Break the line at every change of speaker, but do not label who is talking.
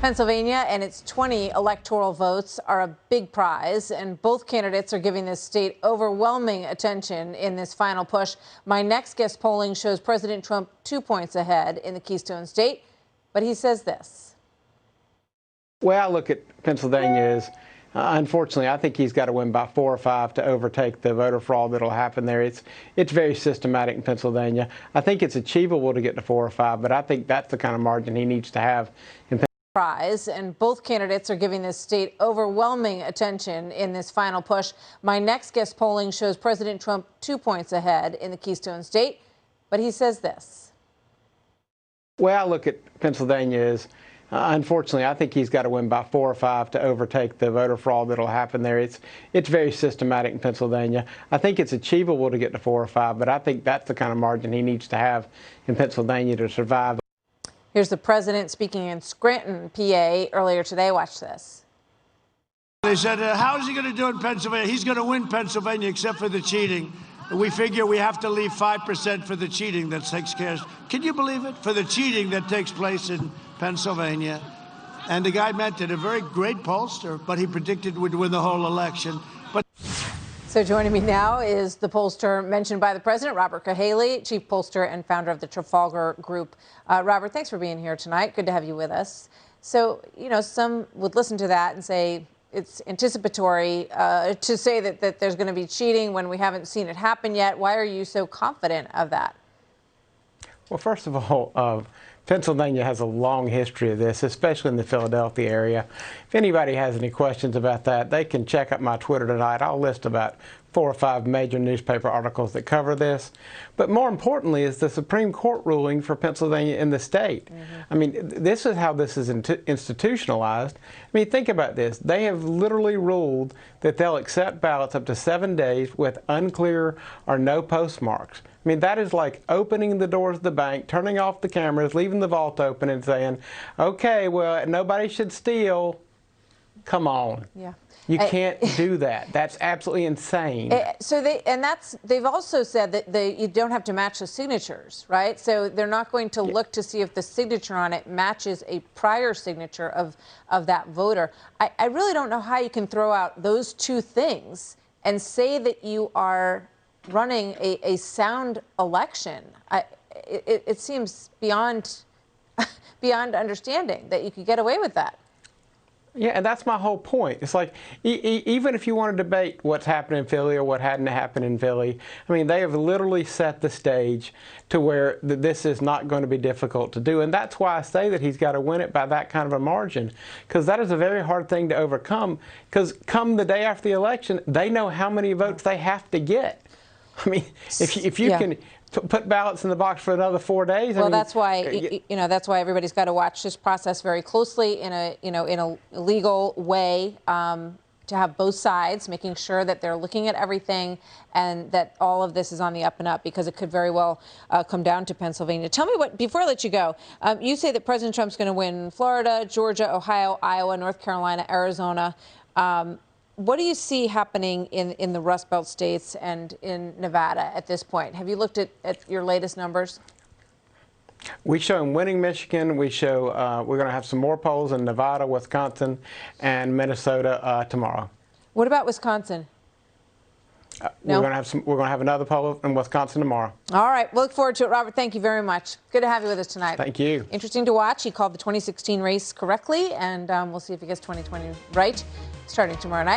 Pennsylvania and its 20 electoral votes are a big prize, and both candidates are giving this state overwhelming attention in this final push. My next guest polling shows President Trump 2 points ahead in the Keystone State, but he says this.
The way I look at Pennsylvania is, unfortunately, I think he's got to win by 4 or 5 to overtake the voter fraud that'll happen there. It's very systematic in Pennsylvania. I think it's achievable to get to 4 or 5, but I think that's the kind of margin he needs to have in
Prize, and both candidates are giving this state overwhelming attention in this final push. My next guest polling shows President Trump 2 points ahead in the Keystone State, but he says this.
The way I look at Pennsylvania is, unfortunately, I think he's got to win by 4 or 5 to overtake the voter fraud that'll happen there. It's very systematic in Pennsylvania. I think it's achievable to get to 4 or 5, but I think that's the kind of margin he needs to have in Pennsylvania to survive.
Here's the president speaking in Scranton, PA, earlier today. Watch this.
They said, how is he going to do in Pennsylvania? He's going to win Pennsylvania except for the cheating. We figure we have to leave 5% for the cheating that takes care. Can you believe it? For the cheating that takes place in Pennsylvania. And the guy meant it, a very great pollster, but he predicted we'd win the whole election.
So joining me now is the pollster mentioned by the president, Robert Cahaly, chief pollster and founder of the Trafalgar Group. Robert, thanks for being here tonight. Good to have you with us. So, some would listen to that and say it's anticipatory to say that there's going to be cheating when we haven't seen it happen yet. Why are you so confident of that?
Well, first of all, Pennsylvania has a long history of this, especially in the Philadelphia area. If anybody has any questions about that, they can check out my Twitter tonight. I'll list about 4 or 5 major newspaper articles that cover this. But more importantly is the Supreme Court ruling for Pennsylvania in the state. I mean, this is how this is institutionalized. I mean, think about this. They have literally ruled that they'll accept ballots up to 7 days with unclear or no postmarks. I mean, that is like opening the doors of the bank, turning off the cameras, leaving the vault open and saying, okay, well, nobody should steal. Come on.
Yeah.
You can't do that. That's absolutely insane.
So they've also said that you don't have to match the signatures, right? So they're not going to look to see if the signature on it matches a prior signature of that voter. I really don't know how you can throw out those two things and say that you are running a sound election. It seems beyond understanding that you could get away with that.
Yeah, and that's my whole point. It's like, even if you want to debate what's happened in Philly or what hadn't happened in Philly, I mean, they have literally set the stage to where this is not going to be difficult to do. And that's why I say that he's got to win it by that kind of a margin, because that is a very hard thing to overcome, because come the day after the election, they know how many votes they have to get. I mean, if you can put ballots in the box for another 4 days.
Well, that's why that's why everybody's got to watch this process very closely in a legal way, to have both sides, making sure that they're looking at everything and that all of this is on the up and up, because it could very well come down to Pennsylvania. Tell me before I let you go, you say that President Trump's going to win Florida, Georgia, Ohio, Iowa, North Carolina, Arizona. What do you see happening in the Rust Belt states and in Nevada at this point? Have you looked at your latest numbers?
We show him winning Michigan. We show we're going to have some more polls in Nevada, Wisconsin, and Minnesota tomorrow.
What about Wisconsin? No?
We're going to have another poll in Wisconsin tomorrow.
All right. We'll look forward to it, Robert. Thank you very much. Good to have you with us tonight.
Thank you.
Interesting to watch. He called the 2016 race correctly, and we'll see if he gets 2020 right starting tomorrow night.